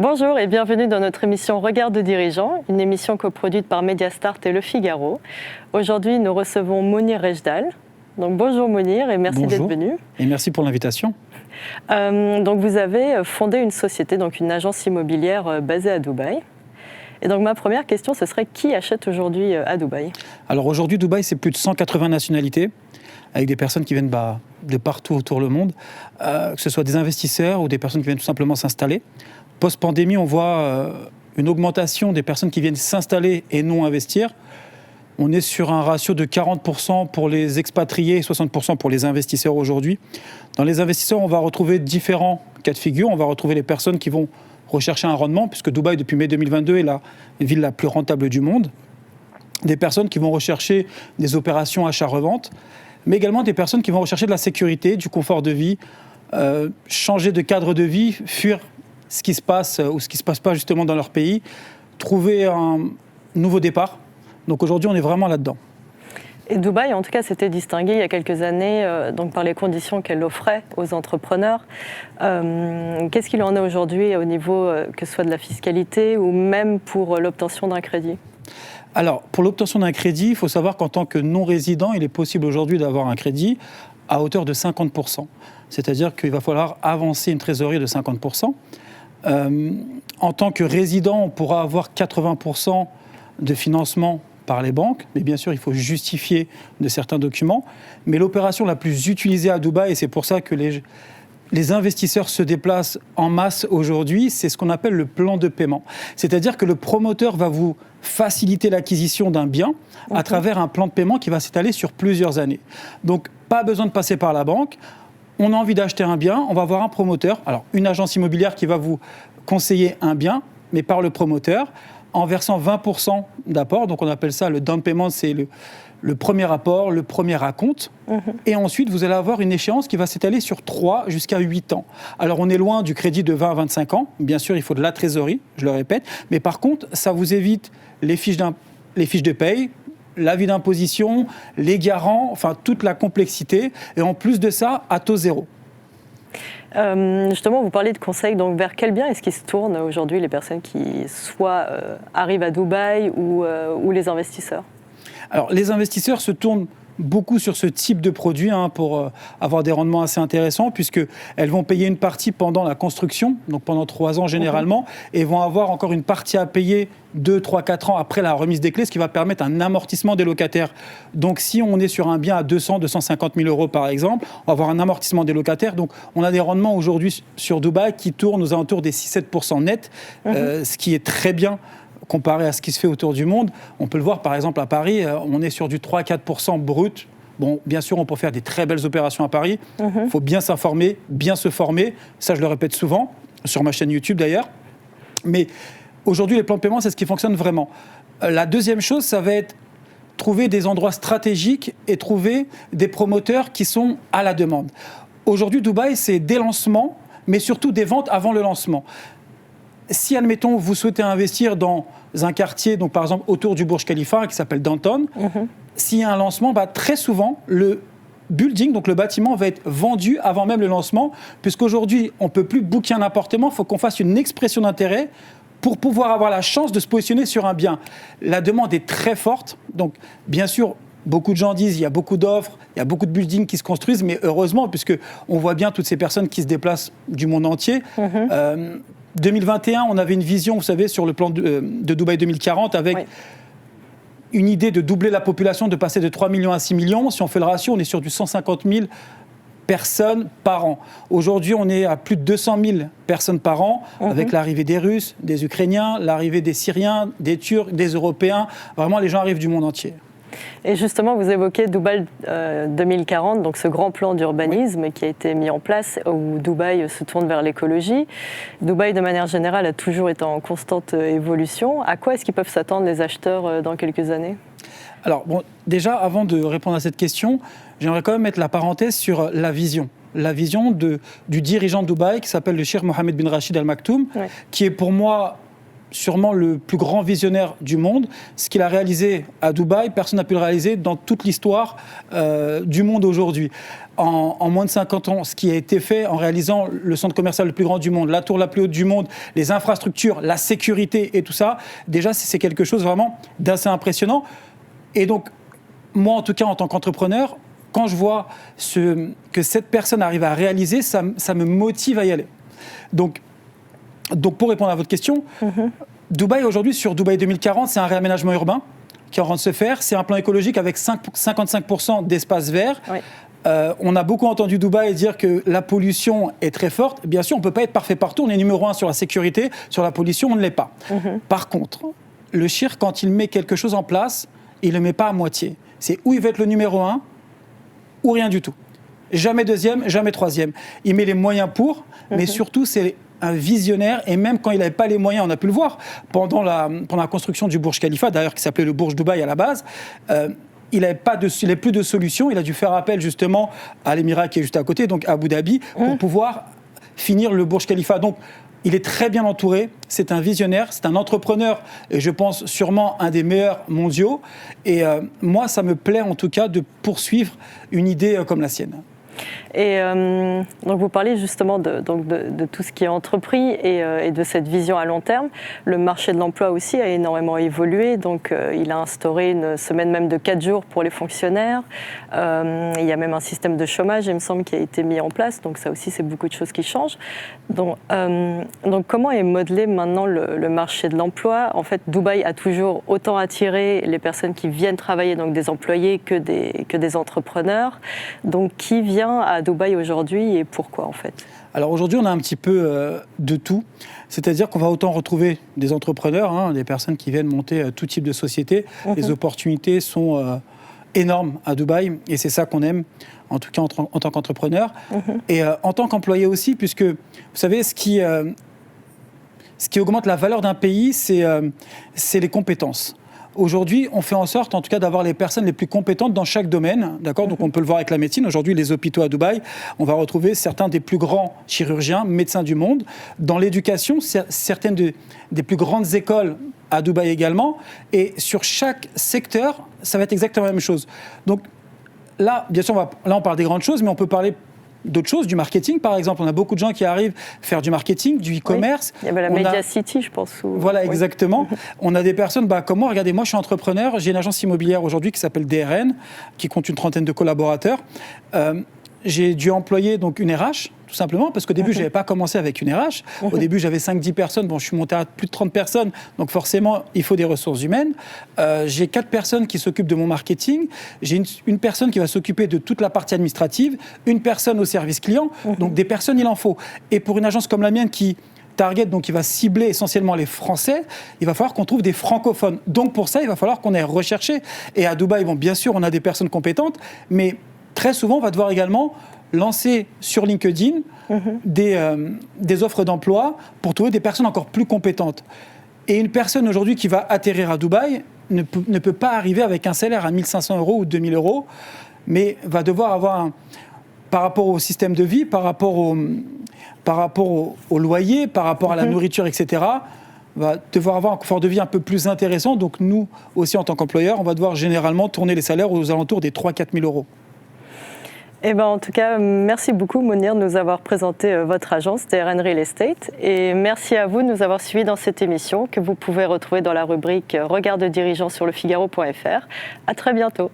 Bonjour et bienvenue dans notre émission Regard de dirigeants, une émission coproduite par Mediastart et Le Figaro. Aujourd'hui, nous recevons Mounir Rejdal. Donc bonjour Mounir et merci d'être venu. Et merci pour l'invitation. Donc vous avez fondé une société, donc une agence immobilière basée à Dubaï. Et donc ma première question, ce serait qui achète aujourd'hui à Dubaï ? Alors aujourd'hui, Dubaï, c'est plus de 180 nationalités, avec des personnes qui viennent de partout autour du monde, que ce soit des investisseurs ou des personnes qui viennent tout simplement s'installer. Post-pandémie, on voit une augmentation des personnes qui viennent s'installer et non investir. On est sur un ratio de 40% pour les expatriés et 60% pour les investisseurs aujourd'hui. Dans les investisseurs, on va retrouver différents cas de figure. On va retrouver les personnes qui vont rechercher un rendement, puisque Dubaï, depuis mai 2022, est la ville la plus rentable du monde. Des personnes qui vont rechercher des opérations achat-revente, mais également des personnes qui vont rechercher de la sécurité, du confort de vie, changer de cadre de vie, fuir ce qui se passe ou ce qui ne se passe pas justement dans leur pays, trouver un nouveau départ. Donc aujourd'hui, on est vraiment là-dedans. Et Dubaï, en tout cas, s'était distingué il y a quelques années donc par les conditions qu'elle offrait aux entrepreneurs. Qu'est-ce qu'il en est aujourd'hui au niveau que ce soit de la fiscalité ou même pour l'obtention d'un crédit ? Alors, pour l'obtention d'un crédit, il faut savoir qu'en tant que non-résident, il est possible aujourd'hui d'avoir un crédit à hauteur de 50%. C'est-à-dire qu'il va falloir avancer une trésorerie de 50%. En tant que résident, on pourra avoir 80% de financement par les banques, mais bien sûr, il faut justifier de certains documents. Mais l'opération la plus utilisée à Dubaï, et c'est pour ça que les investisseurs se déplacent en masse aujourd'hui, c'est ce qu'on appelle le plan de paiement. C'est-à-dire que le promoteur va vous faciliter l'acquisition d'un bien à travers un plan de paiement qui va s'étaler sur plusieurs années. Donc, pas besoin de passer par la banque. On a envie d'acheter un bien, on va voir un promoteur, alors une agence immobilière qui va vous conseiller un bien, mais par le promoteur, en versant 20% d'apport. Donc on appelle ça le down payment, c'est le premier apport, le premier acompte. Et ensuite, vous allez avoir une échéance qui va s'étaler sur 3 jusqu'à 8 ans. Alors on est loin du crédit de 20 à 25 ans. Bien sûr, il faut de la trésorerie, je le répète. Mais par contre, ça vous évite les fiches de paye, l'avis d'imposition, les garants, enfin toute la complexité. Et en plus de ça, à taux zéro. Justement, vous parlez de conseils, donc vers quel bien est-ce qu'ils se tournent aujourd'hui les personnes qui soit arrivent à Dubaï ou les investisseurs ? Alors les investisseurs se tournent beaucoup sur ce type de produit pour avoir des rendements assez intéressants, puisqu'elles vont payer une partie pendant la construction, donc pendant 3 ans généralement, et vont avoir encore une partie à payer 2, 3, 4 ans après la remise des clés, ce qui va permettre un amortissement des locataires. Donc si on est sur un bien à 200, 250 000 euros par exemple, on va avoir un amortissement des locataires. Donc on a des rendements aujourd'hui sur Dubaï qui tournent aux alentours des 6-7% net, ce qui est très bien comparé à ce qui se fait autour du monde. On peut le voir par exemple à Paris, on est sur du 3-4% brut. Bon, bien sûr, on peut faire des très belles opérations à Paris. Il faut bien s'informer, bien se former. Ça, je le répète souvent, sur ma chaîne YouTube d'ailleurs. Mais aujourd'hui, les plans de paiement, c'est ce qui fonctionne vraiment. La deuxième chose, ça va être trouver des endroits stratégiques et trouver des promoteurs qui sont à la demande. Aujourd'hui, Dubaï, c'est des lancements, mais surtout des ventes avant le lancement. Si, admettons, vous souhaitez investir dans un quartier, donc par exemple autour du Burj Khalifa, qui s'appelle Downtown, s'il y a un lancement, très souvent, le building, donc le bâtiment, va être vendu avant même le lancement, puisqu'aujourd'hui, on ne peut plus booker un appartement, il faut qu'on fasse une expression d'intérêt pour pouvoir avoir la chance de se positionner sur un bien. La demande est très forte, donc bien sûr, beaucoup de gens disent qu'il y a beaucoup d'offres, il y a beaucoup de buildings qui se construisent, mais heureusement, puisqu'on voit bien toutes ces personnes qui se déplacent du monde entier. 2021, on avait une vision, vous savez, sur le plan de Dubaï 2040, avec une idée de doubler la population, de passer de 3 millions à 6 millions. Si on fait le ratio, on est sur du 150 000 personnes par an. Aujourd'hui, on est à plus de 200 000 personnes par an, avec l'arrivée des Russes, des Ukrainiens, l'arrivée des Syriens, des Turcs, des Européens. Vraiment, les gens arrivent du monde entier. Et justement, vous évoquez Dubaï 2040, donc ce grand plan d'urbanisme qui a été mis en place où Dubaï se tourne vers l'écologie. Dubaï, de manière générale, a toujours été en constante évolution. À quoi est-ce qu'ils peuvent s'attendre les acheteurs dans quelques années ? Alors, déjà, avant de répondre à cette question, j'aimerais quand même mettre la parenthèse sur la vision. La vision du dirigeant de Dubaï qui s'appelle le Cheikh Mohammed bin Rachid Al Maktoum, qui est pour moi sûrement le plus grand visionnaire du monde. Ce qu'il a réalisé à Dubaï, personne n'a pu le réaliser dans toute l'histoire du monde aujourd'hui. En moins de 50 ans, ce qui a été fait en réalisant le centre commercial le plus grand du monde, la tour la plus haute du monde, les infrastructures, la sécurité et tout ça, déjà c'est quelque chose vraiment d'assez impressionnant. Et donc, moi en tout cas en tant qu'entrepreneur, quand je vois que cette personne arrive à réaliser, ça me motive à y aller. Donc pour répondre à votre question, Dubaï aujourd'hui, sur Dubaï 2040, c'est un réaménagement urbain qui est en train de se faire. C'est un plan écologique avec 55% d'espace vert. Oui. On a beaucoup entendu Dubaï dire que la pollution est très forte. Bien sûr, on ne peut pas être parfait partout. On est numéro 1 sur la sécurité. Sur la pollution, on ne l'est pas. Par contre, le Shir, quand il met quelque chose en place, il ne le met pas à moitié. C'est où il veut être le numéro 1 ou rien du tout. Jamais deuxième, jamais troisième. Il met les moyens pour, mais surtout, c'est un visionnaire, et même quand il n'avait pas les moyens, on a pu le voir, pendant la construction du Burj Khalifa, d'ailleurs qui s'appelait le Burj Dubaï à la base, il n'avait plus de solution, il a dû faire appel justement à l'Émirat qui est juste à côté, donc à Abu Dhabi, pour pouvoir finir le Burj Khalifa. Donc il est très bien entouré, c'est un visionnaire, c'est un entrepreneur, et je pense sûrement un des meilleurs mondiaux, et moi ça me plaît en tout cas de poursuivre une idée comme la sienne. Et donc vous parlez justement de tout ce qui est entrepris et de cette vision à long terme. Le marché de l'emploi aussi a énormément évolué. Donc il a instauré une semaine même de 4 jours pour les fonctionnaires. Il y a même un système de chômage, il me semble, qui a été mis en place. Donc ça aussi, c'est beaucoup de choses qui changent. Donc comment est modelé maintenant le marché de l'emploi ? En fait, Dubaï a toujours autant attiré les personnes qui viennent travailler, donc des employés, que des entrepreneurs. Donc qui vient à Dubaï aujourd'hui et pourquoi en fait ? Alors aujourd'hui, on a un petit peu de tout. C'est-à-dire qu'on va autant retrouver des entrepreneurs, des personnes qui viennent monter tout type de société. Les opportunités sont énormes à Dubaï et c'est ça qu'on aime, en tout cas en tant qu'entrepreneur. Et en tant qu'employé aussi, puisque vous savez, ce qui augmente la valeur d'un pays, c'est les compétences. Aujourd'hui, on fait en sorte, en tout cas, d'avoir les personnes les plus compétentes dans chaque domaine, d'accord ? Donc, on peut le voir avec la médecine. Aujourd'hui, les hôpitaux à Dubaï, on va retrouver certains des plus grands chirurgiens, médecins du monde. Dans l'éducation, certaines des plus grandes écoles à Dubaï également. Et sur chaque secteur, ça va être exactement la même chose. Donc, là, bien sûr, on parle des grandes choses, mais on peut parler d'autres choses, du marketing par exemple. On a beaucoup de gens qui arrivent faire du marketing, du e-commerce. Oui. Il y avait la Media City, je pense. Voilà, exactement. On a des personnes comme moi. Regardez, moi je suis entrepreneur, j'ai une agence immobilière aujourd'hui qui s'appelle DRN, qui compte une 30aine de collaborateurs. J'ai dû employer donc une RH, tout simplement, parce qu'au début, je n'avais pas commencé avec une RH. Au début, j'avais 5-10 personnes. Bon, je suis monté à plus de 30 personnes, donc forcément, il faut des ressources humaines. J'ai 4 personnes qui s'occupent de mon marketing. J'ai une personne qui va s'occuper de toute la partie administrative, une personne au service client. Donc, des personnes, il en faut. Et pour une agence comme la mienne qui target, donc qui va cibler essentiellement les Français, il va falloir qu'on trouve des francophones. Donc, pour ça, il va falloir qu'on ait recherché. Et à Dubaï, bon, bien sûr, on a des personnes compétentes, mais très souvent, on va devoir également lancer sur LinkedIn des offres d'emploi pour trouver des personnes encore plus compétentes. Et une personne aujourd'hui qui va atterrir à Dubaï ne peut pas arriver avec un salaire à 1 500 € ou 2 000 €, mais va devoir avoir, par rapport au système de vie, par rapport au loyer, par rapport à la nourriture, etc., va devoir avoir un confort de vie un peu plus intéressant. Donc nous, aussi en tant qu'employeur, on va devoir généralement tourner les salaires aux alentours des 3 000 à 4 000 €. En tout cas, merci beaucoup Mounir de nous avoir présenté votre agence DRN Real Estate et merci à vous de nous avoir suivis dans cette émission que vous pouvez retrouver dans la rubrique Regard de dirigeant sur lefigaro.fr. À très bientôt.